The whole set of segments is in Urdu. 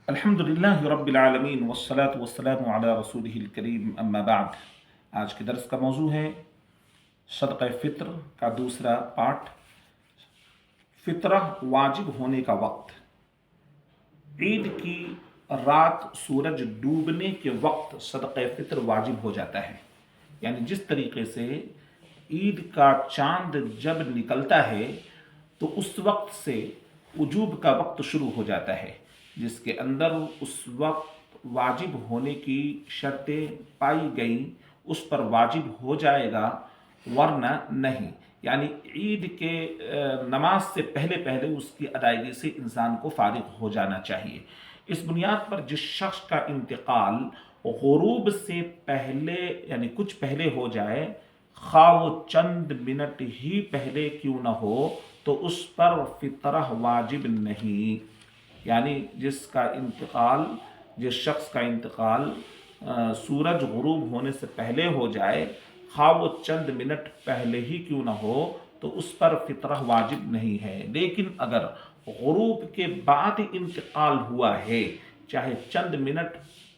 الحمدللہ رب العالمین والصلاة والسلام علی رسولہ الکریم اما بعد۔ آج کے درس کا موضوع ہے صدقہ فطر کا دوسرا پارٹ، فطرہ واجب ہونے کا وقت۔ عید کی رات سورج ڈوبنے کے وقت صدقہ فطر واجب ہو جاتا ہے، یعنی جس طریقے سے عید کا چاند جب نکلتا ہے تو اس وقت سے وجوب کا وقت شروع ہو جاتا ہے، جس کے اندر اس وقت واجب ہونے کی شرطیں پائی گئیں اس پر واجب ہو جائے گا، ورنہ نہیں۔ یعنی عید کے نماز سے پہلے پہلے اس کی ادائیگی سے انسان کو فارغ ہو جانا چاہیے۔ اس بنیاد پر جس شخص کا انتقال غروب سے پہلے یعنی کچھ پہلے ہو جائے، خواہ وہ چند منٹ ہی پہلے کیوں نہ ہو، تو اس پر فطرہ واجب نہیں۔ یعنی جس شخص کا انتقال سورج غروب ہونے سے پہلے ہو جائے، خواہ وہ چند منٹ پہلے ہی کیوں نہ ہو، تو اس پر فطرہ واجب نہیں ہے۔ لیکن اگر غروب کے بعد انتقال ہوا ہے، چاہے چند منٹ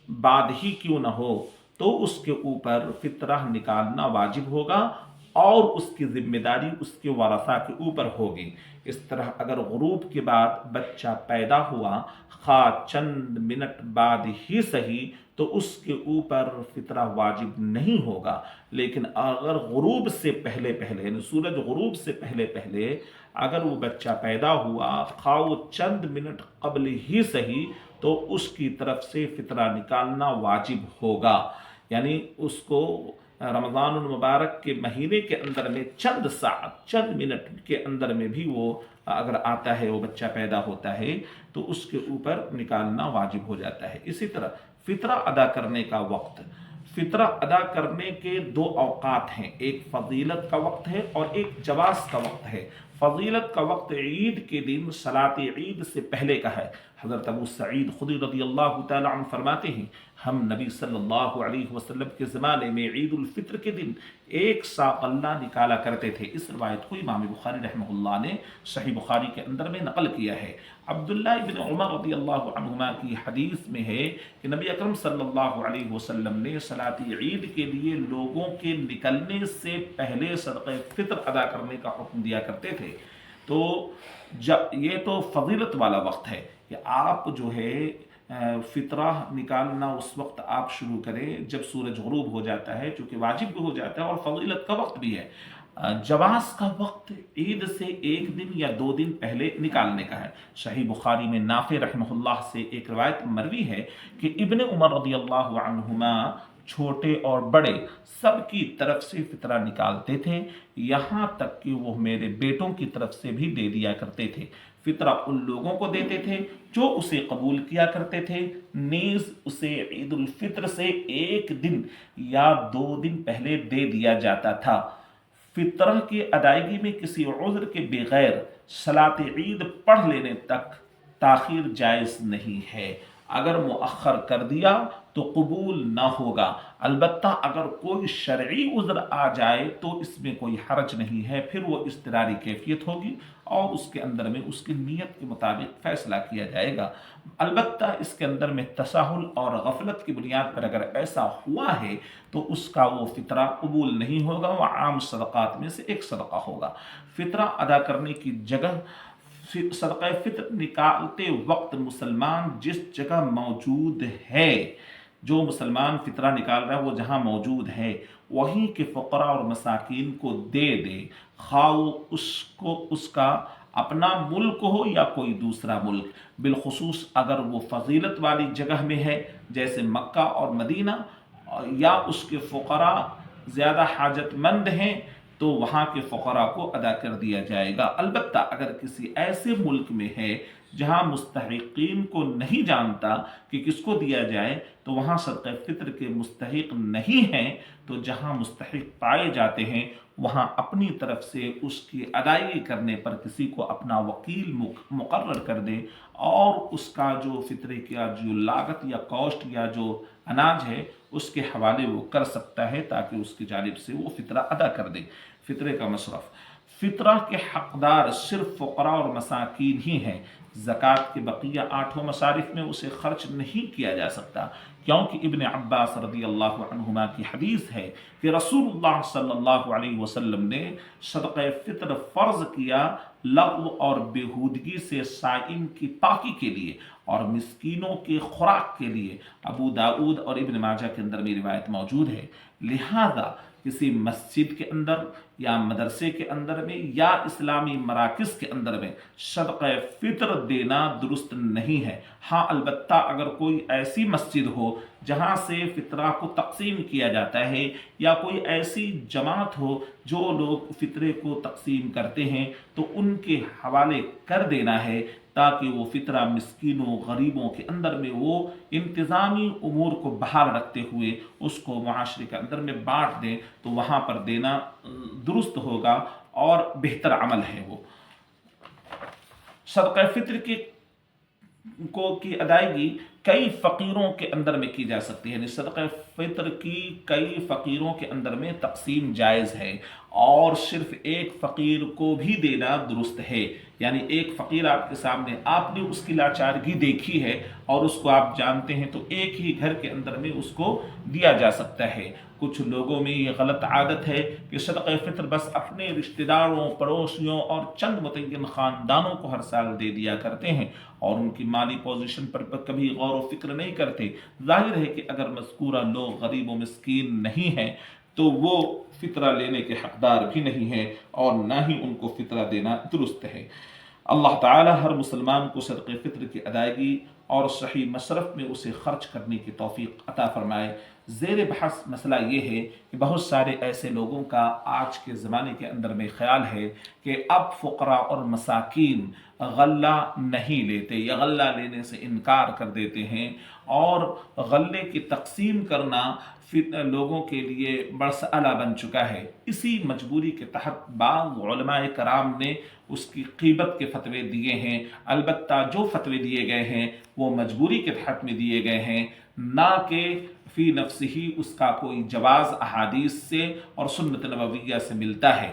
بعد ہی کیوں نہ ہو، تو اس کے اوپر فطرہ نکالنا واجب ہوگا اور اس کی ذمہ داری اس کے ورثاء کے اوپر ہوگی۔ اس طرح اگر غروب کے بعد بچہ پیدا ہوا، خواہ چند منٹ بعد ہی صحیح، تو اس کے اوپر فطرہ واجب نہیں ہوگا۔ لیکن اگر غروب سے پہلے یعنی سورج غروب سے پہلے اگر وہ بچہ پیدا ہوا، خواہ وہ چند منٹ قبل ہی صحیح، تو اس کی طرف سے فطرہ نکالنا واجب ہوگا۔ یعنی اس کو رمضان المبارک کے مہینے کے اندر میں چند منٹ کے اندر میں بھی وہ اگر آتا ہے، وہ بچہ پیدا ہوتا ہے، تو اس کے اوپر نکالنا واجب ہو جاتا ہے۔ اسی طرح فطرہ ادا کرنے کا وقت، فطرہ ادا کرنے کے دو اوقات ہیں، ایک فضیلت کا وقت ہے اور ایک جواز کا وقت ہے۔ فضیلت کا وقت عید کے دن صلاۃ عید سے پہلے کا ہے۔ حضرت ابو سعید خدری رضی اللہ تعالیٰ عنہ فرماتے ہیں، ہم نبی صلی اللہ علیہ وسلم کے زمانے میں عید الفطر کے دن 1 سا غلہ نکالا کرتے تھے۔ اس روایت کو امام بخاری رحمہ اللہ نے صحیح بخاری کے اندر میں نقل کیا ہے۔ عبداللہ ابن عمر رضی اللہ عنہما کی حدیث میں ہے کہ نبی اکرم صلی اللہ علیہ وسلم نے صلاۃ عید کے لیے لوگوں کے نکلنے سے پہلے صدقہ فطر ادا کرنے کا حکم دیا کرتے تھے۔ تو یہ تو فضیلت والا وقت ہے کہ آپ جو ہے فطرہ نکالنا اس وقت آپ شروع کریں جب سورج غروب ہو جاتا ہے، چونکہ واجب بھی ہو جاتا ہے اور فضیلت کا وقت بھی ہے۔ جواز کا وقت عید سے 1 دن یا 2 دن پہلے نکالنے کا ہے۔ صحیح بخاری میں نافع رحمہ اللہ سے ایک روایت مروی ہے کہ ابن عمر رضی اللہ عنہما چھوٹے اور بڑے سب کی طرف سے فطرہ نکالتے تھے، یہاں تک کہ وہ میرے بیٹوں کی طرف سے بھی دے دیا کرتے تھے۔ فطرہ ان لوگوں کو دیتے تھے جو اسے قبول کیا کرتے تھے، نیز اسے عید الفطر سے 1 دن یا 2 دن پہلے دے دیا جاتا تھا۔ فطرہ کی ادائیگی میں کسی عذر کے بغیر صلاۃ عید پڑھ لینے تک تاخیر جائز نہیں ہے۔ اگر مؤخر کر دیا تو قبول نہ ہوگا، البتہ اگر کوئی شرعی عذر آ جائے تو اس میں کوئی حرج نہیں ہے، پھر وہ اضطراری کیفیت ہوگی اور اس کے اندر میں اس کی نیت کے مطابق فیصلہ کیا جائے گا۔ البتہ اس کے اندر میں تساہل اور غفلت کی بنیاد پر اگر ایسا ہوا ہے تو اس کا وہ فطرہ قبول نہیں ہوگا، وہ عام صدقات میں سے ایک صدقہ ہوگا۔ فطرہ ادا کرنے کی جگہ، صدقہ فطر نکالتے وقت مسلمان جس جگہ موجود ہے، جو مسلمان فطرہ نکال رہا ہے وہ جہاں موجود ہے وہیں کے فقراء اور مساکین کو دے دے، خواہ اس کا اپنا ملک ہو یا کوئی دوسرا ملک۔ بالخصوص اگر وہ فضیلت والی جگہ میں ہے جیسے مکہ اور مدینہ، یا اس کے فقراء زیادہ حاجت مند ہیں، تو وہاں کے فقراء کو ادا کر دیا جائے گا۔ البتہ اگر کسی ایسے ملک میں ہے جہاں مستحقین کو نہیں جانتا کہ کس کو دیا جائے، تو وہاں صدقہ فطر کے مستحق نہیں ہیں، تو جہاں مستحق پائے جاتے ہیں وہاں اپنی طرف سے اس کی ادائیگی کرنے پر کسی کو اپنا وکیل مقرر کر دے اور اس کا جو فطرے کا جو لاگت یا کاسٹ یا جو اناج ہے اس کے حوالے وہ کر سکتا ہے تاکہ اس کی جانب سے وہ فطرہ ادا کر دے۔ فطرے کا مصرف، فطرہ کے حقدار صرف فقراء اور مساکین ہی ہیں۔ زکوٰۃ کے بقیہ 8 مصارف میں اسے خرچ نہیں کیا جا سکتا، کیونکہ ابن عباس رضی اللہ عنہما کی حدیث ہے کہ رسول اللہ صلی اللہ علیہ وسلم نے صدقہ فطر فرض کیا لغو اور بیہودگی سے صائم کی پاکی کے لیے اور مسکینوں کی خوراک کے لیے۔ ابو داؤد اور ابن ماجہ کے اندر میں روایت موجود ہے۔ لہذا کسی مسجد کے اندر یا مدرسے کے اندر میں یا اسلامی مراکز کے اندر میں صدقہ فطر دینا درست نہیں ہے۔ ہاں البتہ اگر کوئی ایسی مسجد ہو جہاں سے فطرہ کو تقسیم کیا جاتا ہے یا کوئی ایسی جماعت ہو جو لوگ فطرے کو تقسیم کرتے ہیں تو ان کے حوالے کر دینا ہے تاکہ وہ فطرہ مسکینوں غریبوں کے اندر میں وہ انتظامی امور کو بحال رکھتے ہوئے اس کو معاشرے کے اندر میں بانٹ دیں، تو وہاں پر دینا درست ہوگا اور بہتر عمل ہے۔ وہ صدقہ فطر کی ادائیگی کئی فقیروں کے اندر میں کی جا سکتی ہے، یعنی صدقہ فطر کی کئی فقیروں کے اندر میں تقسیم جائز ہے، اور صرف ایک فقیر کو بھی دینا درست ہے۔ یعنی ایک فقیر آپ کے سامنے، آپ نے اس کی لاچارگی دیکھی ہے اور اس کو آپ جانتے ہیں، تو ایک ہی گھر کے اندر میں اس کو دیا جا سکتا ہے۔ کچھ لوگوں میں یہ غلط عادت ہے کہ صدقہ فطر بس اپنے رشتہ داروں، پڑوسیوں اور چند متعین خاندانوں کو ہر سال دے دیا کرتے ہیں اور ان کی مالی پوزیشن پر کبھی غور و فکر نہیں کرتے۔ ظاہر ہے کہ اگر مذکورہ لوگ غریب و مسکین نہیں ہیں تو وہ فطرہ لینے کے حقدار بھی نہیں ہیں اور نہ ہی ان کو فطرہ دینا درست ہے۔ اللہ تعالی ہر مسلمان کو صدقہ فطر کی ادائیگی اور صحیح مصرف میں اسے خرچ کرنے کی توفیق عطا فرمائے۔ زیر بحث مسئلہ یہ ہے کہ بہت سارے ایسے لوگوں کا آج کے زمانے کے اندر میں خیال ہے کہ اب فقراء اور مساکین غلہ نہیں لیتے یا غلہ لینے سے انکار کر دیتے ہیں، اور غلے کی تقسیم کرنا لوگوں کے لیے مسئلہ بن چکا ہے۔ اسی مجبوری کے تحت بعض علماء کرام نے اس کی غیبت کے فتوے دیے ہیں۔ البتہ جو فتوے دیے گئے ہیں وہ مجبوری کے تحت میں دیے گئے ہیں، نہ کہ فی نفس ہی اس کا کوئی جواز احادیث سے اور سنت نبویہ سے ملتا ہے۔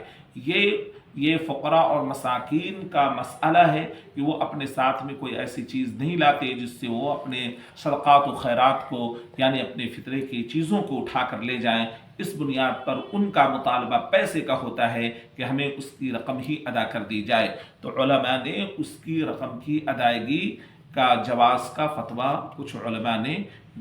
یہ فقراء اور مساکین کا مسئلہ ہے کہ وہ اپنے ساتھ میں کوئی ایسی چیز نہیں لاتے جس سے وہ اپنے صدقات و خیرات کو، یعنی اپنے فطرے کی چیزوں کو اٹھا کر لے جائیں۔ اس بنیاد پر ان کا مطالبہ پیسے کا ہوتا ہے کہ ہمیں اس کی رقم ہی ادا کر دی جائے، تو علماء نے اس کی رقم کی ادائیگی کا جواز کا فتویٰ کچھ علماء نے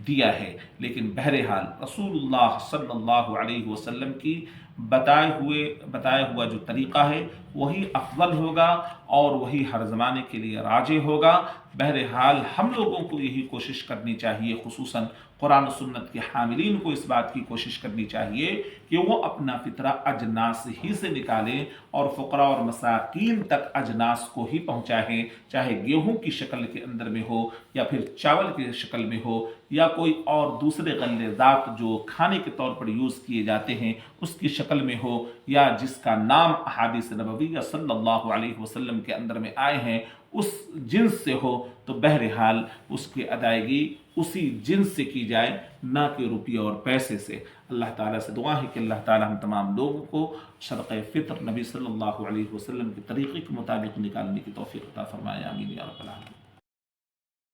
دیا ہے۔ لیکن بہرحال رسول اللہ صلی اللہ علیہ وسلم کی بتایا ہوا جو طریقہ ہے وہی افضل ہوگا اور وہی ہر زمانے کے لیے راجح ہوگا۔ بہرحال ہم لوگوں کو یہی کوشش کرنی چاہیے، خصوصاً قرآن و سنت کے حاملین کو اس بات کی کوشش کرنی چاہیے کہ وہ اپنا فطرہ اجناس ہی سے نکالیں اور فقراء اور مساکین تک اجناس کو ہی پہنچائیں، چاہے گیہوں کی شکل کے اندر میں ہو یا پھر چاول کی شکل میں ہو یا کوئی اور دوسرے غلہ ذات جو کھانے کے طور پر یوز کیے جاتے ہیں اس کی شکل میں ہو، یا جس کا نام احادیث نبویہ صلی اللہ علیہ وسلم کے اندر میں آئے ہیں اس جنس سے ہو، تو بہرحال اس کی ادائیگی اسی جنس سے کی جائے، نہ کہ روپیہ اور پیسے سے۔ اللہ تعالیٰ سے دعا ہے کہ اللہ تعالیٰ ہم تمام لوگوں کو صدقہ فطر نبی صلی اللہ علیہ وسلم کے طریقے کے مطابق نکالنے کی توفیق عطا فرمائے، آمین یا رب العالمین۔